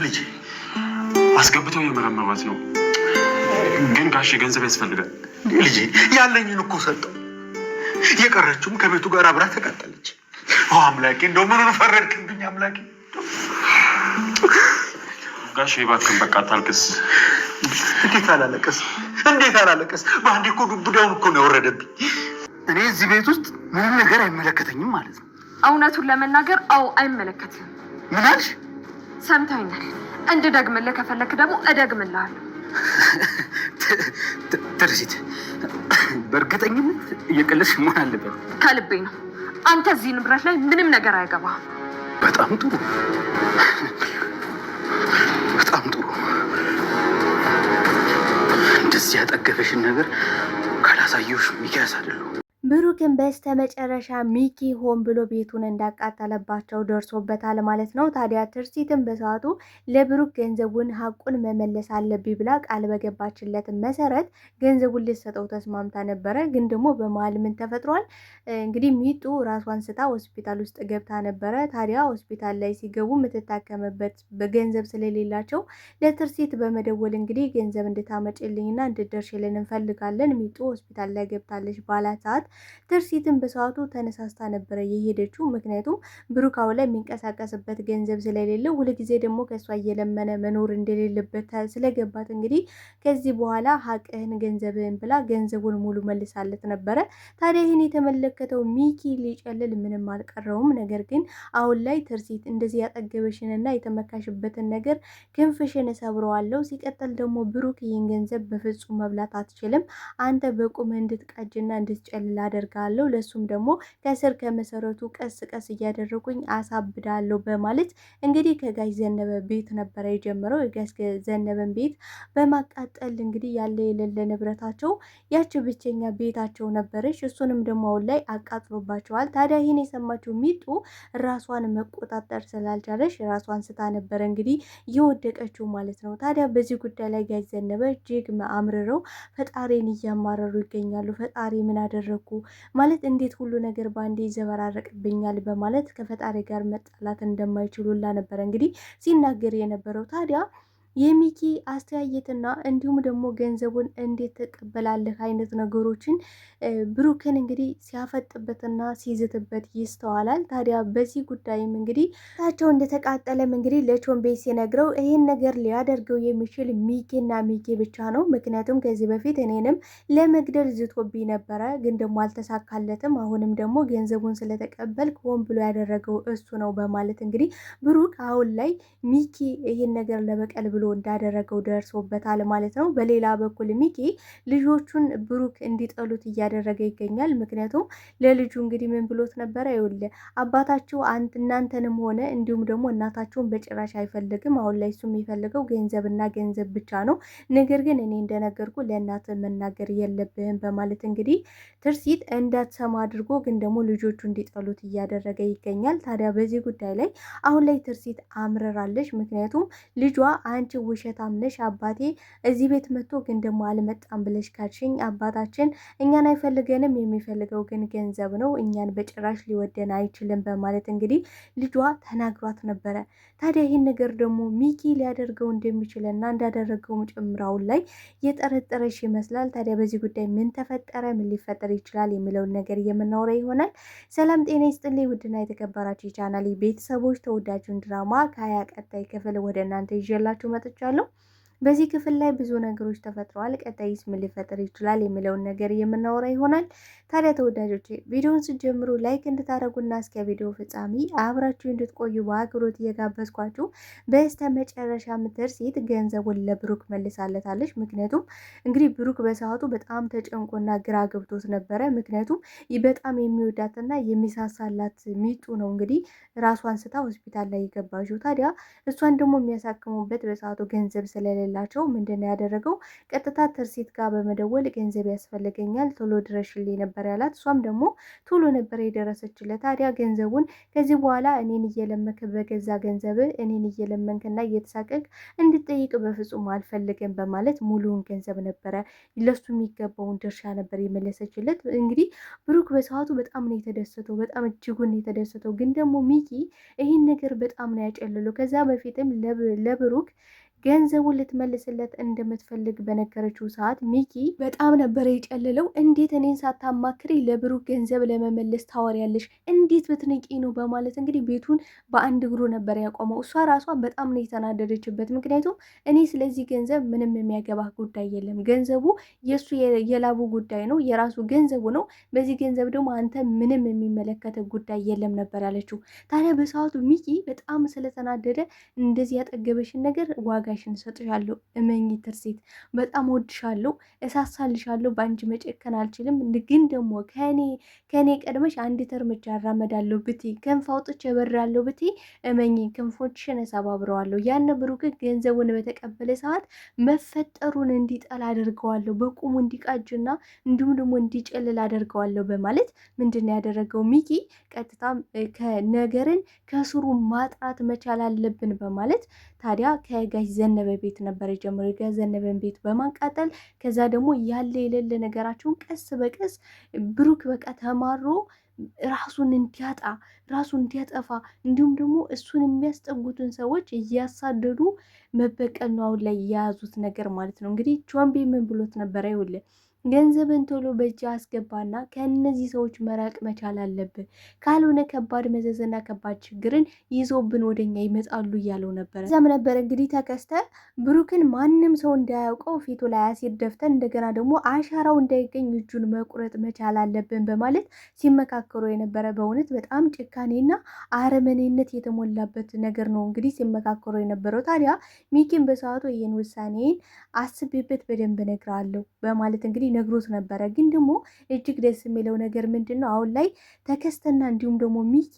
ልጅ አስገብተው የመረመሯት ነው። ግን ጋሽ ገንዘብ ያስፈልጋል። ልጅ ያለኝን እኮ ሰጠው። የቀረችውም ከቤቱ ጋር አብራ ተቃጠለች። አምላኬ እንደው ምኑን ፈረድክብኝ አምላኬ። ጋሽ እባክህን በቃ አታልቅስ። እንዴት አላለቀስ? በአንዴ እኮ ዱብዳውን እኮ ነው የወረደብኝ። እኔ እዚህ ቤት ውስጥ ምንም ነገር አይመለከተኝም ማለት ነው። እውነቱን ለመናገር አዎ አይመለከትም። ምን አልሽ? ሰምተኛል። እንድደግምልህ ከፈለክ ደግሞ እደግምልሃለሁ። ትርሲት በእርግጠኝነት እየቀለድሽ መሆን አለበት። ከልቤ ነው። አንተ እዚህ ንብረት ላይ ምንም ነገር አይገባህም። በጣም ጥሩ። እንደዚህ ያጠገበሽን ነገር ካላሳየሁሽ ሚኪያስ አይደለሁ። ብሩክን በስተመጨረሻ ሚኪ ሆን ብሎ ቤቱን እንዳቃጠለባቸው ደርሶበታል ማለት ነው። ታዲያ ትርሲትን በሰዓቱ ለብሩክ ገንዘቡን ሀቁን መመለስ አለብኝ ብላ ቃል በገባችለት መሰረት ገንዘቡን ልትሰጠው ተስማምታ ነበረ። ግን ደግሞ በመሀል ምን ተፈጥሯል? እንግዲህ ሚጡ ራሷን ስታ ሆስፒታል ውስጥ ገብታ ነበረ። ታዲያ ሆስፒታል ላይ ሲገቡ የምትታከምበት በገንዘብ ስለሌላቸው ለትርሲት በመደወል እንግዲህ ገንዘብ እንድታመጭልኝና እንድደርሽልን እንፈልጋለን፣ ሚጡ ሆስፒታል ላይ ገብታለች ባላት ሰዓት ትርሲትን በሰዓቱ ተነሳስታ ነበረ የሄደችው። ምክንያቱም ብሩካው ላይ የሚንቀሳቀስበት ገንዘብ ስለሌለው ሁልጊዜ ደግሞ ከእሷ እየለመነ መኖር እንደሌለበት ስለገባት እንግዲህ ከዚህ በኋላ ሀቅህን ገንዘብህን ብላ ገንዘቡን ሙሉ መልሳለት ነበረ። ታዲያ ይህን የተመለከተው ሚኪ ሊጨልል ምንም አልቀረውም። ነገር ግን አሁን ላይ ትርሲት እንደዚህ ያጠገበሽንና የተመካሽበትን ነገር ክንፍሽን እሰብረዋለሁ። ሲቀጥል ደግሞ ብሩክ ይህን ገንዘብ በፍጹም መብላት አትችልም። አንተ በቁምህ እንድትቀጅና እንድትጨልል አደርጋለሁ፣ ለሱም ደግሞ ከስር ከመሰረቱ ቀስ ቀስ እያደረጉኝ አሳብዳለሁ በማለት እንግዲህ ከጋሽ ዘነበ ቤት ነበረ የጀመረው። የጋሽ ዘነበን ቤት በማቃጠል እንግዲህ ያለ የሌለ ንብረታቸው ያቺ ብቸኛ ቤታቸው ነበረች። እሱንም ደግሞ አሁን ላይ አቃጥሎባቸዋል። ታዲያ ይህን የሰማችው ሚጡ ራሷን መቆጣጠር ስላልቻለች ራሷን ስታ ነበረ እንግዲህ የወደቀችው ማለት ነው። ታዲያ በዚህ ጉዳይ ላይ ጋሽ ዘነበ እጅግ አምርረው ፈጣሪን እያማረሩ ይገኛሉ። ፈጣሪ ምን አደረጉ ማለት እንዴት ሁሉ ነገር ባንዴ ይዘበራረቅብኛል በማለት ከፈጣሪ ጋር መጣላት እንደማይችሉላ ነበረ እንግዲህ ሲናገር የነበረው። ታዲያ የሚኪ አስተያየትና እንዲሁም ደግሞ ገንዘቡን እንዴት ተቀበላለህ አይነት ነገሮችን ብሩክን እንግዲህ ሲያፈጥበትና ሲይዝትበት ይስተዋላል። ታዲያ በዚህ ጉዳይም እንግዲህ ታቸው እንደተቃጠለም እንግዲህ ለቾምቤ ሲነግረው ይህን ነገር ሊያደርገው የሚችል ሚኪና ሚኪ ብቻ ነው። ምክንያቱም ከዚህ በፊት እኔንም ለመግደል ዝቶብኝ ነበረ፣ ግን ደግሞ አልተሳካለትም። አሁንም ደግሞ ገንዘቡን ስለተቀበልክ ሆን ብሎ ያደረገው እሱ ነው በማለት እንግዲህ ብሩክ አሁን ላይ ሚኪ ይህን ነገር ለበቀል ብሎ እንዳደረገው ደርሶበታል ማለት ነው። በሌላ በኩል ሚኪ ልጆቹን ብሩክ እንዲጠሉት እያደረገ ይገኛል። ምክንያቱም ለልጁ እንግዲህ ምን ብሎት ነበረ? ይኸውልህ አባታችሁ እናንተንም ሆነ እንዲሁም ደግሞ እናታችሁን በጭራሽ አይፈልግም። አሁን ላይ እሱ የሚፈልገው ገንዘብና ገንዘብ ብቻ ነው። ነገር ግን እኔ እንደነገርኩ ለእናት መናገር የለብህም በማለት እንግዲህ ትርሲት እንዳትሰማ አድርጎ ግን ደግሞ ልጆቹ እንዲጠሉት እያደረገ ይገኛል። ታዲያ በዚህ ጉዳይ ላይ አሁን ላይ ትርሲት አምርራለች። ምክንያቱም ልጇ አንቺ ውሸታም ነሽ፣ አባቴ እዚህ ቤት መጥቶ ግን ደግሞ አልመጣም ብለሽ ካድሽኝ፣ አባታችን እኛን አይፈልገንም፣ የሚፈልገው ግን ገንዘብ ነው፣ እኛን በጭራሽ ሊወደን አይችልም በማለት እንግዲህ ልጇ ተናግሯት ነበረ። ታዲያ ይህን ነገር ደግሞ ሚኪ ሊያደርገው እንደሚችልና እንዳደረገውም ጭምራውን ላይ የጠረጠረሽ ይመስላል። ታዲያ በዚህ ጉዳይ ምን ተፈጠረ፣ ምን ሊፈጠር ይችላል የሚለውን ነገር የምናወራ ይሆናል። ሰላም ጤና ይስጥልኝ ውድና የተከበራችሁ የቻናሌ ቤተሰቦች፣ ተወዳጁን ድራማ ከ20 ቀጣይ ክፍል ወደ እናንተ ይዤላችሁ መጥቻለሁ። በዚህ ክፍል ላይ ብዙ ነገሮች ተፈጥረዋል። ቀጣይስ ምን ሊፈጠር ይችላል የሚለውን ነገር የምናወራ ይሆናል። ታዲያ ተወዳጆች ቪዲዮውን ስትጀምሩ ላይክ እንድታደርጉና እስከ ቪዲዮ ፍጻሜ አብራችሁ እንድትቆዩ በአክብሮት እየጋበዝኳችሁ፣ በስተ መጨረሻ ትርሲት ገንዘቡን ለብሩክ መልሳለታለች። ምክንያቱም እንግዲህ ብሩክ በሰዓቱ በጣም ተጨንቆና ግራ ገብቶት ነበረ። ምክንያቱም በጣም የሚወዳትና የሚሳሳላት ሚጡ ነው እንግዲህ ራሷን ስታ ሆስፒታል ላይ የገባችው። ታዲያ እሷን ደግሞ የሚያሳክሙበት በሰዓቱ ገንዘብ ስለሌለ ስለሌላቸው ምንድነው ያደረገው? ቀጥታ ትርሲት ጋር በመደወል ገንዘብ ያስፈልገኛል ቶሎ ድረሽልኝ ነበር ያላት። እሷም ደግሞ ቶሎ ነበር የደረሰችለት። ታዲያ ገንዘቡን ከዚህ በኋላ እኔን እየለመንክ በገዛ ገንዘብ እኔን እየለመንክና እየተሳቀቅ እንድጠይቅ በፍጹም አልፈልግም በማለት ሙሉውን ገንዘብ ነበረ ለሱ የሚገባውን ድርሻ ነበር የመለሰችለት። እንግዲህ ብሩክ በሰዓቱ በጣም ነው የተደሰተው፣ በጣም እጅጉን የተደሰተው። ግን ደግሞ ሚኪ ይህን ነገር በጣም ነው ያጨልለው። ከዛ በፊትም ለብሩክ ገንዘቡን ልትመልስለት እንደምትፈልግ በነገረችው ሰዓት ሚኪ በጣም ነበረ የጨለለው። እንዴት እኔን ሳታማክሪ ለብሩክ ገንዘብ ለመመለስ ታወሪያለሽ? እንዴት ብትንቂ ነው? በማለት እንግዲህ ቤቱን በአንድ እግሩ ነበር ያቆመው። እሷ ራሷ በጣም ነው የተናደደችበት። ምክንያቱም እኔ ስለዚህ ገንዘብ ምንም የሚያገባህ ጉዳይ የለም፣ ገንዘቡ የእሱ የላቡ ጉዳይ ነው፣ የራሱ ገንዘቡ ነው። በዚህ ገንዘብ ደግሞ አንተ ምንም የሚመለከተ ጉዳይ የለም ነበር ያለችው። ታዲያ በሰዓቱ ሚኪ በጣም ስለተናደደ እንደዚህ ያጠገበሽን ነገር ዋጋ ዋጋሽን እሰጥሻለሁ፣ እመኚ ትርሲት፣ በጣም ወድሻለሁ፣ እሳሳልሻለሁ፣ በአንቺ መጨከን አልችልም። ግን ደግሞ ከኔ ቀድመሽ አንዲት እርምጃ አራመዳለሁ ብቲ፣ ክንፍ አውጥቼ እበራለሁ ብቲ፣ እመኚ ክንፎችሽን እሰባብረዋለሁ። ያን ብሩክ ገንዘቡን በተቀበለ ሰዓት መፈጠሩን እንዲጠላ አደርገዋለሁ፣ በቁሙ እንዲቃጅና እንዲሁም ደግሞ እንዲጨልል አደርገዋለሁ በማለት ምንድን ነው ያደረገው ሚኪ? ቀጥታ ከነገርን ከስሩ ማጥራት መቻል አለብን በማለት ታዲያ ከጋሽ ዘነበ ቤት ነበር የጀመረው። የጋሽ ዘነበን ቤት በማቃጠል ከዛ ደግሞ ያለ የሌለ ነገራቸውን ቀስ በቀስ ብሩክ በቃ ተማሮ ራሱን እንዲያጣ ራሱን እንዲያጠፋ እንዲሁም ደግሞ እሱን የሚያስጠጉትን ሰዎች እያሳደዱ መበቀል ነው አሁን ላይ የያዙት ነገር ማለት ነው። እንግዲህ ቾምቤ ምን ብሎት ነበረ? ይኸውልህ ገንዘብን ቶሎ በእጅ አስገባና ከእነዚህ ሰዎች መራቅ መቻል አለብን፣ ካልሆነ ከባድ መዘዝና ከባድ ችግርን ይዞብን ወደኛ ይመጣሉ እያለው ነበረ። እዛም ነበረ እንግዲህ ተከስተ ብሩክን ማንም ሰው እንዳያውቀው ፊቱ ላይ አሲድ ደፍተን እንደገና ደግሞ አሻራው እንዳይገኝ እጁን መቁረጥ መቻል አለብን በማለት ሲመካከሩ የነበረ። በእውነት በጣም ጭካኔና አረመኔነት የተሞላበት ነገር ነው እንግዲህ ሲመካከሩ የነበረው። ታዲያ ሚኪን በሰዓቱ ይህን ውሳኔን አስቤበት በደንብ እነግርሃለሁ በማለት እንግዲህ ነግሮት ነበረ። ግን ደግሞ እጅግ ደስ የሚለው ነገር ምንድን ነው? አሁን ላይ ተከስተና እንዲሁም ደግሞ ሚኪ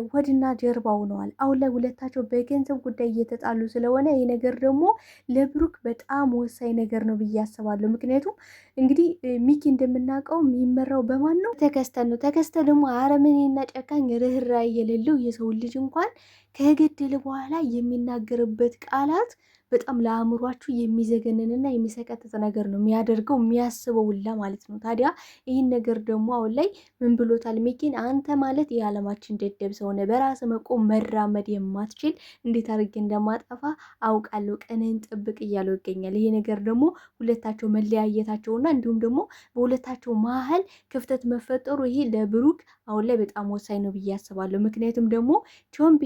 ወድና ጀርባ ሆነዋል። አሁን ላይ ሁለታቸው በገንዘብ ጉዳይ እየተጣሉ ስለሆነ ይህ ነገር ደግሞ ለብሩክ በጣም ወሳኝ ነገር ነው ብዬ አስባለሁ። ምክንያቱም እንግዲህ ሚኪ እንደምናውቀው የሚመራው በማን ነው? ተከስተን ነው። ተከስተ ደግሞ አረመኔና ጨካኝ ርኅራኄ የሌለው የሰው ልጅ እንኳን ከገደለ በኋላ የሚናገርበት ቃላት በጣም ለአእምሯችሁ የሚዘገንንና የሚሰቀጥጥ ነገር ነው የሚያደርገው የሚያስበው ሁላ ማለት ነው። ታዲያ ይህን ነገር ደግሞ አሁን ላይ ምን ብሎታል ሚኪን? አንተ ማለት የዓለማችን ደደብ ሰውነ፣ በራስ መቆም መራመድ የማትችል እንዴት አድርጌ እንደማጠፋ አውቃለሁ፣ ቀንህን ጠብቅ እያለው ይገኛል። ይሄ ነገር ደግሞ ሁለታቸው መለያየታቸውና እንዲሁም ደግሞ በሁለታቸው መሀል ክፍተት መፈጠሩ ይሄ ለብሩክ አሁን ላይ በጣም ወሳኝ ነው ብዬ አስባለሁ። ምክንያቱም ደግሞ ቾምቤ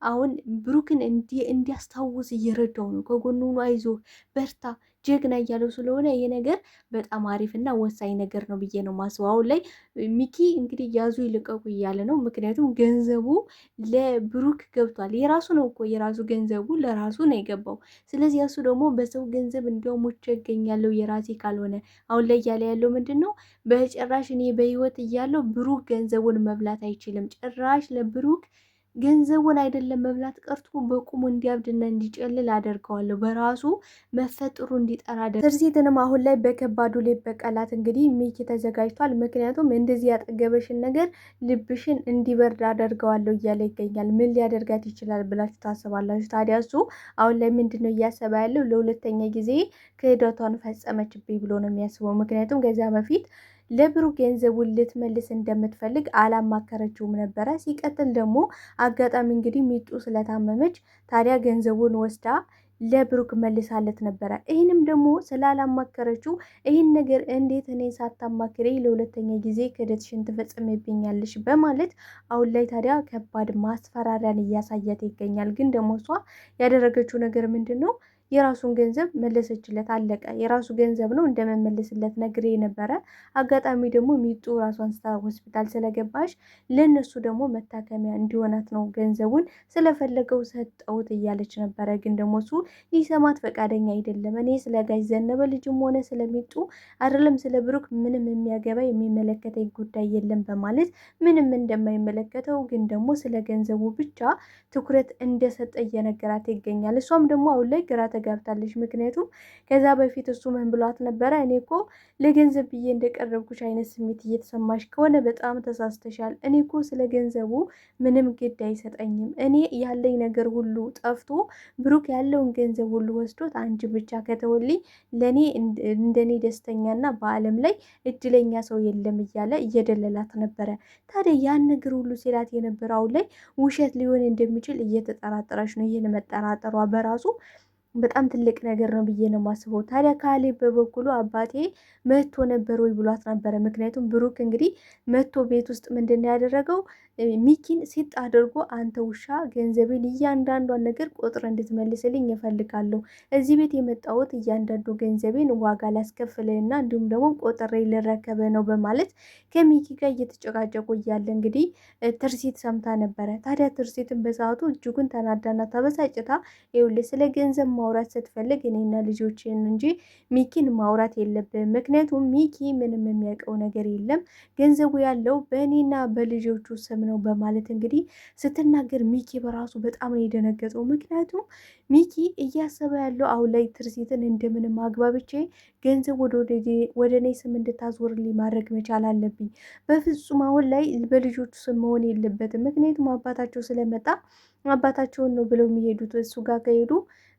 አሁን ብሩክን እንዲያስታውስ እየረዳው ነው። ከጎኑ አይዞህ በርታ ጀግና እያለው ስለሆነ ይሄ ነገር በጣም አሪፍና ወሳኝ ነገር ነው ብዬ ነው ማስበው። አሁን ላይ ሚኪ እንግዲህ ያዙ ይልቀቁ እያለ ነው። ምክንያቱም ገንዘቡ ለብሩክ ገብቷል። የራሱ ነው እኮ የራሱ ገንዘቡ ለራሱ ነው የገባው። ስለዚህ እሱ ደግሞ በሰው ገንዘብ እንዲያውም ሞቼ እገኛለሁ የራሴ ካልሆነ አሁን ላይ እያለ ያለው ምንድን ነው? በጭራሽ እኔ በህይወት እያለው ብሩክ ገንዘቡን መብላት አይችልም። ጭራሽ ለብሩክ ገንዘቡን አይደለም መብላት ቀርቶ በቁሙ እንዲያብድና እንዲጨልል አደርገዋለሁ፣ በራሱ መፈጥሩ እንዲጠራ ትርሲትንም አሁን ላይ በከባዱ በቀላት እንግዲህ ሚኪ ተዘጋጅቷል። ምክንያቱም እንደዚህ ያጠገበሽን ነገር ልብሽን እንዲበርድ አደርገዋለሁ እያለ ይገኛል። ምን ሊያደርጋት ይችላል ብላችሁ ታስባላችሁ? ታዲያ እሱ አሁን ላይ ምንድን ነው እያሰበ ያለው? ለሁለተኛ ጊዜ ክህደቷን ፈጸመችብኝ ብሎ ነው የሚያስበው። ምክንያቱም ከዚያ በፊት ለብሩክ ገንዘቡን ልትመልስ እንደምትፈልግ አላማከረችውም ነበረ። ሲቀጥል ደግሞ አጋጣሚ እንግዲህ ሚጡ ስለታመመች ታዲያ ገንዘቡን ወስዳ ለብሩክ መልሳለት ነበረ። ይህንም ደግሞ ስላላማከረችው ይህን ነገር እንዴት እኔ ሳታማክሬ ለሁለተኛ ጊዜ ክህደትሽን ትፈጽምብኛለሽ በማለት አሁን ላይ ታዲያ ከባድ ማስፈራሪያን እያሳያት ይገኛል። ግን ደግሞ እሷ ያደረገችው ነገር ምንድን ነው? የራሱን ገንዘብ መለሰችለት፣ አለቀ። የራሱ ገንዘብ ነው እንደመመለስለት ነግሬ ነበረ። አጋጣሚ ደግሞ ሚጡ ራሷን ስታ ሆስፒታል ስለገባሽ ለነሱ ደግሞ መታከሚያ እንዲሆናት ነው ገንዘቡን ስለፈለገው ሰጠውት እያለች ነበረ። ግን ደግሞ እሱ ሊሰማት ፈቃደኛ አይደለም። እኔ ስለ ጋሽ ዘነበ ልጅም ሆነ ስለሚጡ አይደለም ስለ ብሩክ ምንም የሚያገባ የሚመለከተኝ ጉዳይ የለም በማለት ምንም እንደማይመለከተው ግን ደግሞ ስለ ገንዘቡ ብቻ ትኩረት እንደሰጠ እየነገራት ይገኛል። እሷም ደግሞ አሁን ላይ ግራ ተጋብታለች። ምክንያቱም ከዛ በፊት እሱ ምን ብሏት ነበረ? እኔ እኮ ለገንዘብ ብዬ እንደቀረብኩሽ አይነት ስሜት እየተሰማሽ ከሆነ በጣም ተሳስተሻል። እኔ እኮ ስለ ገንዘቡ ምንም ግድ አይሰጠኝም። እኔ ያለኝ ነገር ሁሉ ጠፍቶ ብሩክ ያለውን ገንዘብ ሁሉ ወስዶት አንቺ ብቻ ከተወልኝ ለእኔ እንደኔ ደስተኛና በዓለም ላይ እድለኛ ሰው የለም እያለ እየደለላት ነበረ። ታዲያ ያን ነገር ሁሉ ሲላት የነበረ አሁን ላይ ውሸት ሊሆን እንደሚችል እየተጠራጠረች ነው። ይህን መጠራጠሯ በራሱ በጣም ትልቅ ነገር ነው ብዬ ነው የማስበው። ታዲያ ካሌብ በበኩሉ አባቴ መጥቶ ነበር ወይ ብሏት ነበረ። ምክንያቱም ብሩክ እንግዲህ መጥቶ ቤት ውስጥ ምንድን ያደረገው ሚኪን ሲጥ አድርጎ አንተ ውሻ ገንዘቤን እያንዳንዷን ነገር ቆጥረ እንድትመልስልኝ እፈልጋለሁ። እዚህ ቤት የመጣሁት እያንዳንዱ ገንዘቤን ዋጋ ላስከፍልህና እንዲሁም ደግሞ ቆጥሬ ልረከበ ነው በማለት ከሚኪ ጋር እየተጨቃጨቁ እያለ እንግዲህ ትርሲት ሰምታ ነበረ። ታዲያ ትርሲትን በሰዓቱ እጅጉን ተናዳና ተበሳጭታ ይኸውልህ ስለ ገንዘብ ማውራት ስትፈልግ እኔና ልጆችን እንጂ ሚኪን ማውራት የለብም። ምክንያቱም ሚኪ ምንም የሚያውቀው ነገር የለም፣ ገንዘቡ ያለው በእኔና በልጆቹ ስም ነው በማለት እንግዲህ ስትናገር ሚኪ በራሱ በጣም ነው የደነገጠው። ምክንያቱም ሚኪ እያሰበ ያለው አሁን ላይ ትርሲትን እንደምንም አግባብቼ ገንዘብ ወደ እኔ ስም እንድታዞርልኝ ማድረግ መቻል አለብኝ። በፍጹም አሁን ላይ በልጆቹ ስም መሆን የለበትም። ምክንያቱም አባታቸው ስለመጣ አባታቸውን ነው ብለው የሚሄዱት። እሱ ጋር ከሄዱ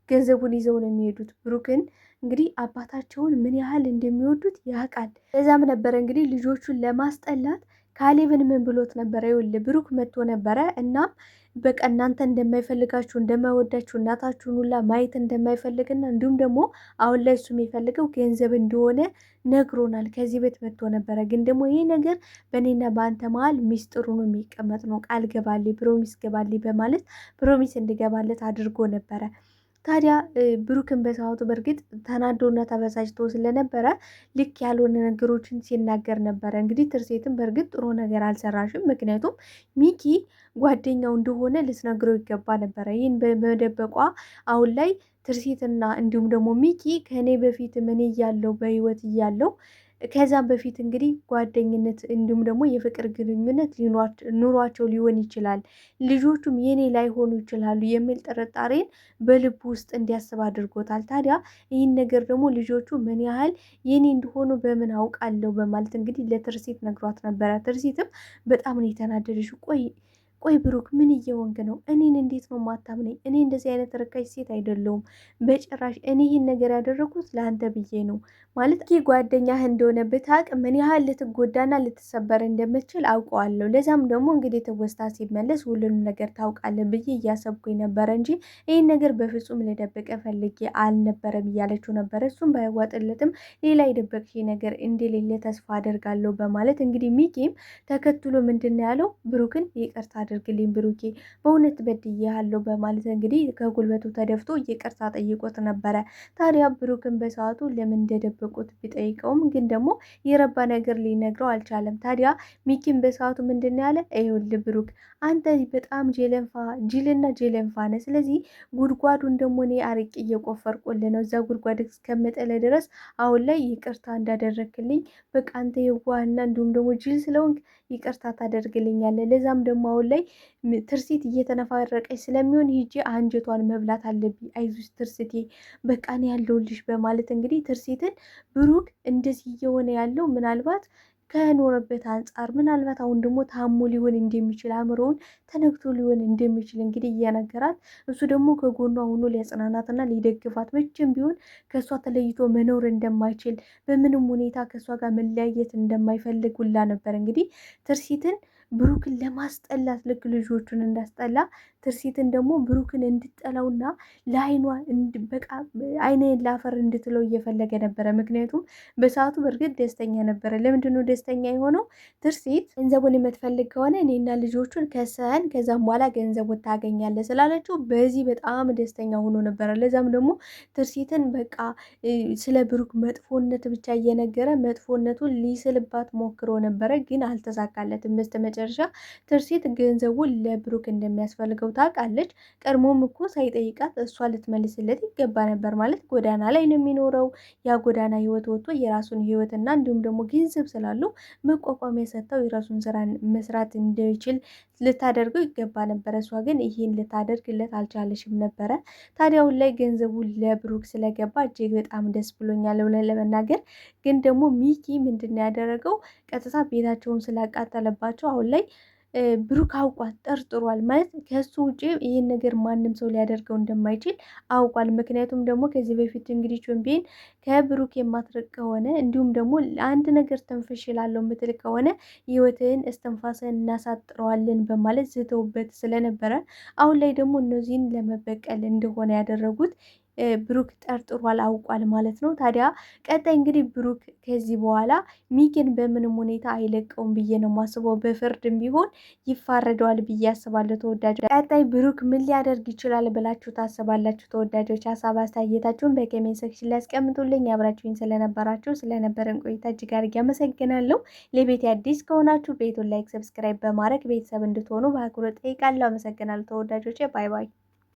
ገንዘቡን ይዘው ነው የሚሄዱት። ብሩክን እንግዲህ አባታቸውን ምን ያህል እንደሚወዱት ያውቃል። ለዛም ነበረ እንግዲህ ልጆቹን ለማስጠላት ካሌብን ምን ብሎት ነበረ? ይኸውልህ ብሩክ መጥቶ ነበረ። እናም በቃ እናንተ እንደማይፈልጋችሁ እንደማይወዳችሁ እናታችሁን ሁላ ማየት እንደማይፈልግና እንዲሁም ደግሞ አሁን ላይ እሱ የሚፈልገው ገንዘብ እንደሆነ ነግሮናል። ከዚህ ቤት መጥቶ ነበረ። ግን ደግሞ ይህ ነገር በእኔና በአንተ መሀል ሚስጥሩ ነው የሚቀመጥ ነው። ቃል ገባልኝ፣ ፕሮሚስ ገባልኝ በማለት ፕሮሚስ እንዲገባለት አድርጎ ነበረ። ታዲያ ብሩክን በሰዓቱ በእርግጥ ተናዶና ተበሳጭቶ ስለነበረ ልክ ያልሆነ ነገሮችን ሲናገር ነበረ። እንግዲህ ትርሴትን በእርግጥ ጥሩ ነገር አልሰራሽም፣ ምክንያቱም ሚኪ ጓደኛው እንደሆነ ልትነግረው ይገባ ነበረ። ይህን በመደበቋ አሁን ላይ ትርሴትና እንዲሁም ደግሞ ሚኪ ከእኔ በፊት ምን እያለው በህይወት እያለው ከዛም በፊት እንግዲህ ጓደኝነት እንዲሁም ደግሞ የፍቅር ግንኙነት ኑሯቸው ሊሆን ይችላል፣ ልጆቹም የኔ ላይሆኑ ይችላሉ የሚል ጥርጣሬን በልቡ ውስጥ እንዲያስብ አድርጎታል። ታዲያ ይህን ነገር ደግሞ ልጆቹ ምን ያህል የኔ እንደሆኑ በምን አውቃለሁ በማለት እንግዲህ ለትርሲት ነግሯት ነበረ። ትርሲትም በጣም ነው የተናደደች። ቆይ ብሩክ ምን እየወንክ ነው? እኔን እንዴት ነው ማታምነኝ? እኔ እንደዚህ አይነት ርካሽ ሴት አይደለሁም በጭራሽ። እኔ ይህን ነገር ያደረኩት ለአንተ ብዬ ነው ማለት ጓደኛህ እንደሆነ ብታውቅ ምን ያህል ልትጎዳና ልትሰበር እንደምትችል አውቀዋለሁ። ለዛም ደግሞ እንግዲህ ትውስታ ሲመለስ ሁሉንም ነገር ታውቃለህ ብዬ እያሰብኩኝ ነበረ እንጂ ይህን ነገር በፍጹም ልደብቅ ፈልጌ አልነበረም እያለችው ነበረ። እሱም ባይዋጥለትም ሌላ የደበቅሽ ነገር እንደሌለ ተስፋ አደርጋለሁ በማለት እንግዲህ ሚኪም ተከትሎ ምንድን ነው ያለው? ብሩክን ይቅርታ አድርግልኝ ብሩኬ፣ በእውነት በድዬሃለሁ በማለት እንግዲህ ከጉልበቱ ተደፍቶ ይቅርታ ጠይቆት ነበረ። ታዲያ ብሩክን በሰዓቱ ለምን እንደደበቁት ቢጠይቀውም ግን ደግሞ የረባ ነገር ሊነግረው አልቻለም። ታዲያ ሚኪን በሰዓቱ ምንድን ያለ? ይኸውልህ ብሩክ አንተ በጣም ጅልና ጀለንፋ ነህ። ስለዚህ ጉድጓዱን ደግሞ እኔ አርቄ እየቆፈርኩልህ ነው። እዛ ጉድጓድ እስከምጥል ድረስ አሁን ላይ ይቅርታ እንዳደረግክልኝ በቃ አንተ የዋህና እንዲሁም ደግሞ ጅል ስለሆንክ ይቅርታ ታደርግልኛለህ። ለዛም ደግሞ አሁን ላይ ትርሲት እየተነፋረቀች ስለሚሆን ሂጄ አንጀቷን መብላት አለብኝ። አይዞሽ ትርሲቴ በቃ እኔ ያለሁልሽ በማለት እንግዲህ ትርሲትን ብሩክ እንደዚህ እየሆነ ያለው ምናልባት ከኖረበት አንጻር ምናልባት አሁን ደግሞ ታሞ ሊሆን እንደሚችል አእምሮውን ተነግቶ ሊሆን እንደሚችል እንግዲህ እየነገራት እሱ ደግሞ ከጎኗ ሆኖ ሊያጽናናትና ሊደግፋት መቼም ቢሆን ከእሷ ተለይቶ መኖር እንደማይችል በምንም ሁኔታ ከእሷ ጋር መለያየት እንደማይፈልግ ሁላ ነበር እንግዲህ ትርሲትን ብሩክን ለማስጠላት ልክ ልጆቹን እንዳስጠላ ትርሲትን ደግሞ ብሩክን እንድጠላውና ለአይኗ በቃ አይኔን ላፈር እንድትለው እየፈለገ ነበረ። ምክንያቱም በሰዓቱ በእርግጥ ደስተኛ ነበረ። ለምንድነው ደስተኛ የሆነው? ትርሲት ገንዘቡን የምትፈልግ ከሆነ እኔና ልጆቹን ከሰን ከዛም በኋላ ገንዘቡን ታገኛለህ ስላለችው በዚህ በጣም ደስተኛ ሆኖ ነበረ። ለዛም ደግሞ ትርሲትን በቃ ስለ ብሩክ መጥፎነት ብቻ እየነገረ መጥፎነቱን ሊስልባት ሞክሮ ነበረ፣ ግን አልተሳካለትም። በስተመጨረሻ ትርሲት ገንዘቡን ለብሩክ እንደሚያስፈልገው ታውቃለች። ቀድሞም እኮ ሳይጠይቃት እሷ ልትመልስለት ይገባ ነበር። ማለት ጎዳና ላይ ነው የሚኖረው። ያ ጎዳና ህይወት ወጥቶ የራሱን ህይወትና እንዲሁም ደግሞ ገንዘብ ስላለው መቋቋሚያ ሰጥተው የራሱን ስራ መስራት እንደሚችል ልታደርገው ይገባ ነበረ። እሷ ግን ይህን ልታደርግለት አልቻለሽም ነበረ። ታዲያ አሁን ላይ ገንዘቡ ለብሩክ ስለገባ እጅግ በጣም ደስ ብሎኛል ብለን ለመናገር ግን ደግሞ ሚኪ ምንድን ነው ያደረገው? ቀጥታ ቤታቸውን ስላቃጠለባቸው አሁን ላይ ብሩክ አውቋል፣ ጠርጥሯል። ማለት ከሱ ውጭ ይህን ነገር ማንም ሰው ሊያደርገው እንደማይችል አውቋል። ምክንያቱም ደግሞ ከዚህ በፊት እንግዲህ ቾምቤን ከብሩክ የማትርቅ ከሆነ እንዲሁም ደግሞ አንድ ነገር ተንፍሽ ላለው ምትል ከሆነ ህይወትህን እስትንፋስህን እናሳጥረዋለን በማለት ዝተውበት ስለነበረ አሁን ላይ ደግሞ እነዚህን ለመበቀል እንደሆነ ያደረጉት ብሩክ ጠርጥሯል፣ አውቋል ማለት ነው። ታዲያ ቀጣይ እንግዲህ ብሩክ ከዚህ በኋላ ሚኪን በምንም ሁኔታ አይለቀውም ብዬ ነው ማስበው። በፍርድም ቢሆን ይፋረደዋል ብዬ አስባለሁ። ተወዳጆች ቀጣይ ብሩክ ምን ሊያደርግ ይችላል ብላችሁ ታስባላችሁ? ተወዳጆች ሀሳብ አስተያየታችሁን በኮሜንት ሴክሽን ላይ አስቀምጡልኝ። አብራችሁኝ ስለነበረን ቆይታ እጅግ አድርጌ አመሰግናለሁ። ለቤት አዲስ ከሆናችሁ ቤቱን ላይክ፣ ሰብስክራይብ በማድረግ ቤተሰብ እንድትሆኑ በአክብሮት ጠይቃለሁ። አመሰግናለሁ ተወዳጆቼ። ባይ ባይ።